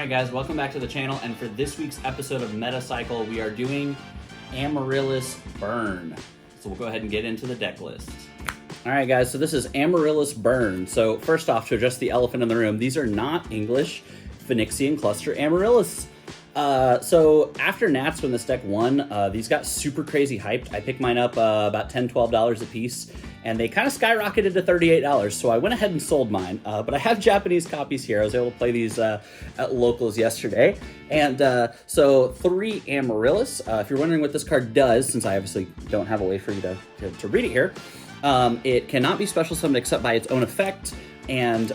Alright guys, welcome back to the channel, and for this week's episode of Metacycle, we are doing Amaryllis Burn. So we'll go ahead and get into the deck list. Alright guys, so this is Amaryllis Burn. So first off, to address the elephant in the room, these are not English Phoenixian Cluster Amaryllis. So after Nats, when this deck won, these got super crazy hyped. I picked mine up about $10, $12 a piece, and they kind of skyrocketed to $38. So I went ahead and sold mine, but I have Japanese copies here. I was able to play these at locals yesterday. And so 3 Amaryllis. If you're wondering what this card does, since I obviously don't have a way for you to read it here, it cannot be special summoned except by its own effect. And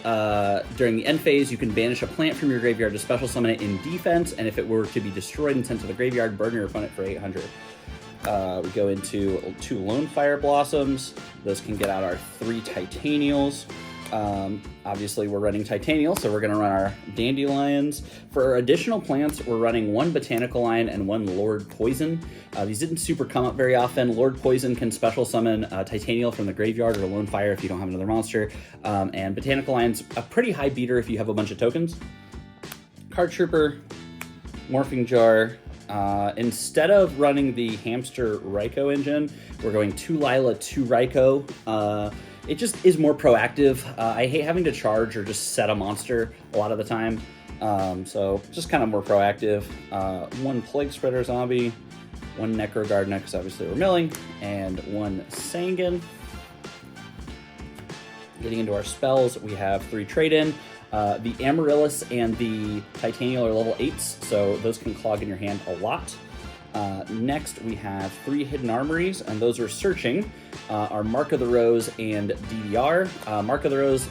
during the end phase, you can banish a plant from your graveyard to special summon it in defense, and if it were to be destroyed and sent to the graveyard, burn your opponent for 800. We go into 2 Lone Fire Blossoms. Those can get out our 3 Titanials. Obviously, we're running Titanial, so we're going to run our Dandelions. For our additional plants, we're running 1 Botanical Lion and 1 Lord Poison. These didn't super come up very often. Lord Poison can special summon Titanial from the graveyard or Lone Fire if you don't have another monster. And Botanical Lion's a pretty high beater if you have a bunch of tokens. Card Trooper, Morphing Jar. Instead of running the Hamster Raikou engine, we're going 2 Lila, 2 Raikou. It just is more proactive. I hate having to charge or just set a monster a lot of the time. So just kind of more proactive. 1 Plague Spreader Zombie, 1 Necro Gardna, because obviously we're milling, and 1 Sangan. Getting into our spells, we have 3 Trade-In. The Amaryllis and the Titanial are level 8s, so those can clog in your hand a lot. Next, we have 3 Hidden Armories, and those are searching. Our Mark of the Rose and DDR. Mark of the Rose,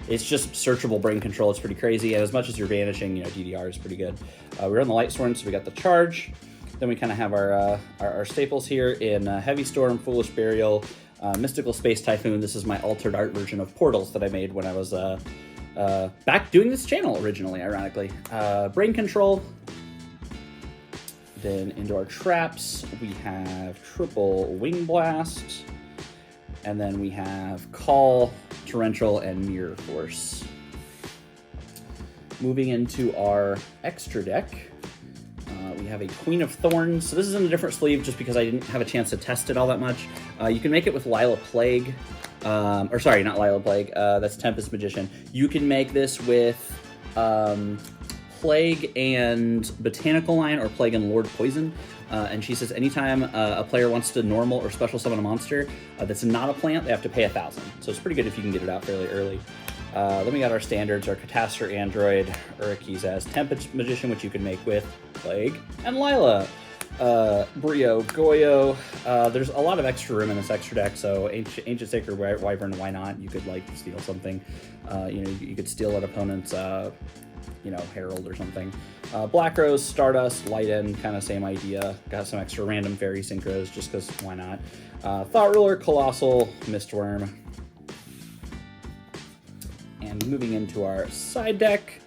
it's just searchable brain control. It's pretty crazy, and as much as you're vanishing, you know, DDR is pretty good. We're on the Light Sworn, so we got the Charge. Then we kind of have our staples here in Heavy Storm, Foolish Burial, Mystical Space Typhoon. This is my altered art version of Portals that I made when I was back doing this channel originally, ironically. Brain Control. Then into our traps, we have triple Wing Blast, and then we have Call, Torrential, and Mirror Force. Moving into our extra deck, we have a Queen of Thorns. So this is in a different sleeve just because I didn't have a chance to test it all that much. You can make it with Lila Plague, or sorry, not Lila Plague, that's Tempest Magician. You can make this with Plague and Botanical Lion, or Plague and Lord Poison. And she says anytime a player wants to normal or special summon a monster that's not a plant, they have to pay 1,000. So it's pretty good if you can get it out fairly early. Then we got our standards, our Catastor Android, Urikis as Tempest Magician, which you can make with Plague and Lila. Brio, Goyo. There's a lot of extra room in this extra deck, so Ancient Sacred Wyvern, why not? You could like steal something. You could steal an opponent's Herald or something. Black Rose, Stardust, Light End, kind of same idea. Got some extra random fairy synchros just because why not? Thought Ruler, Colossal, Mistworm. And moving into our side deck,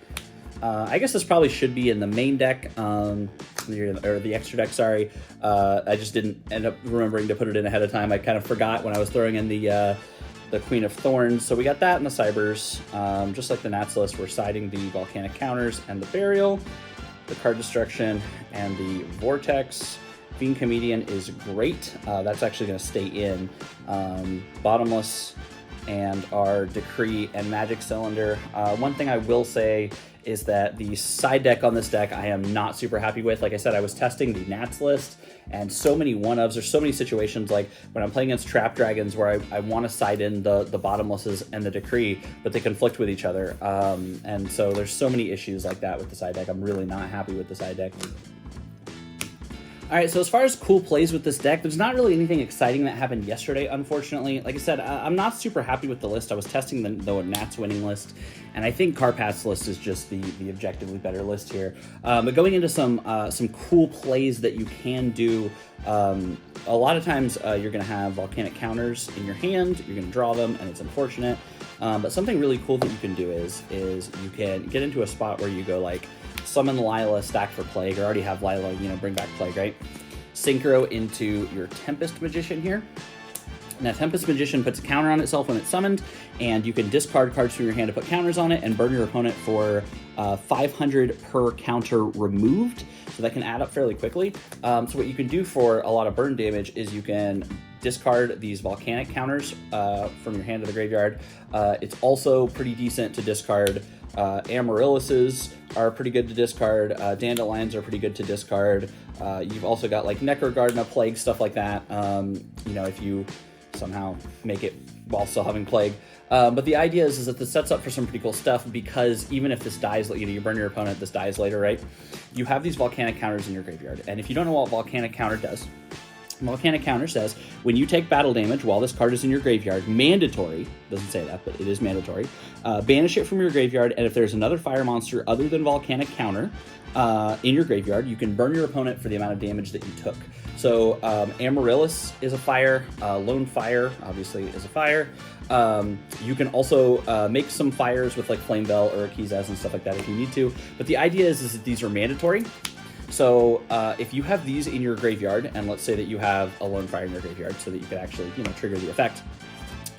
I guess this probably should be in the main deck, or the extra deck, sorry. I just didn't end up remembering to put it in ahead of time. I kind of forgot when I was throwing in the Queen of Thorns. So we got that in the Cybers. Just like the Nats list, we're siding the Volcanic Counters and the Burial, the Card Destruction, and the Vortex. Fiend Comedian is great. That's actually going to stay in. Bottomless and our Decree and Magic Cylinder. One thing I will say is that the side deck on this deck I am not super happy with. Like I said, I was testing the Nats list, and so many one-ofs. There's so many situations like when I'm playing against Trap Dragons where I want to side in the Bottomlesses and the Decree, but they conflict with each other. And so there's so many issues like that with the side deck. I'm really not happy with the side deck. Alright, so as far as cool plays with this deck, there's not really anything exciting that happened yesterday, unfortunately. Like I said, I'm not super happy with the list. I was testing the Nats winning list, and I think Karpath's list is just the objectively better list here. But going into some cool plays that you can do, a lot of times you're going to have Volcanic Counters in your hand, you're going to draw them, and it's unfortunate. But something really cool that you can do is you can get into a spot where you go like, summon Lila, stack for Plague, or already have Lila, bring back Plague, right? Synchro into your Tempest Magician here. Now, Tempest Magician puts a counter on itself when it's summoned, and you can discard cards from your hand to put counters on it and burn your opponent for 500 per counter removed, so that can add up fairly quickly. So what you can do for a lot of burn damage is you can discard these volcanic counters from your hand to the graveyard. It's also pretty decent to discard. Amaryllises are pretty good to discard. Dandelions are pretty good to discard. You've also got like Necrogarden, Plague, stuff like that. You know, if you somehow make it while still having Plague. But the idea is that this sets up for some pretty cool stuff, because even if this dies, you know, you burn your opponent, this dies later, right? You have these volcanic counters in your graveyard. And if you don't know what volcanic counter does, volcanic counter says when you take battle damage while this card is in your graveyard, mandatory, doesn't say that, but it is mandatory, banish it from your graveyard, and if there's another fire monster other than volcanic counter in your graveyard, you can burn your opponent for the amount of damage that you took. So Amaryllis is a fire, Lone Fire obviously is a fire. You can also make some fires with like Flame Bell or Akizaz and stuff like that if you need to, but the idea is that these are mandatory. So if you have these in your graveyard, and let's say that you have a Lone Fire in your graveyard so that you could actually, you know, trigger the effect,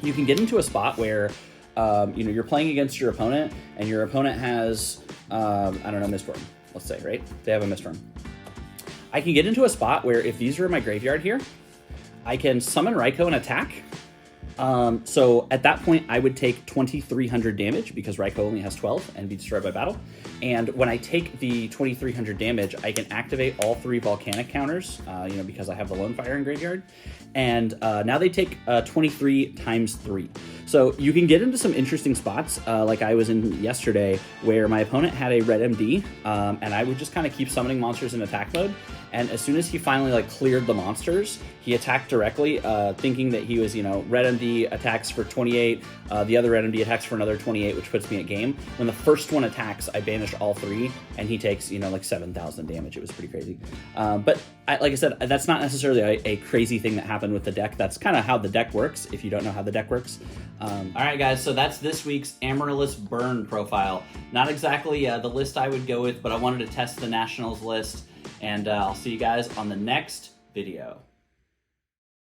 you can get into a spot where, you know, you're playing against your opponent, and your opponent has, I don't know, Miststorm, let's say, right? They have a Miststorm. I can get into a spot where if these are in my graveyard here, I can summon Raikou and attack. So at that point, I would take 2,300 damage because Raikou only has 12 and be destroyed by battle. And when I take the 2,300 damage, I can activate all 3 volcanic counters, you know, because I have the Lone Fire in graveyard. And now they take 23 times 3. So you can get into some interesting spots, like I was in yesterday, where my opponent had a red MD, and I would just kind of keep summoning monsters in attack mode. And as soon as he finally like cleared the monsters, he attacked directly, thinking that he was, you know, red MD attacks for 28, the other red MD attacks for another 28, which puts me at game. When the first one attacks, I banish all 3, and he takes, you know, like 7,000 damage. It was pretty crazy. But like I said, that's not necessarily a crazy thing that happened with the deck. That's kind of how the deck works, if you don't know how the deck works. All right, guys, so that's this week's Amaryllis burn profile. Not exactly the list I would go with, but I wanted to test the Nationals list, and I'll see you guys on the next video.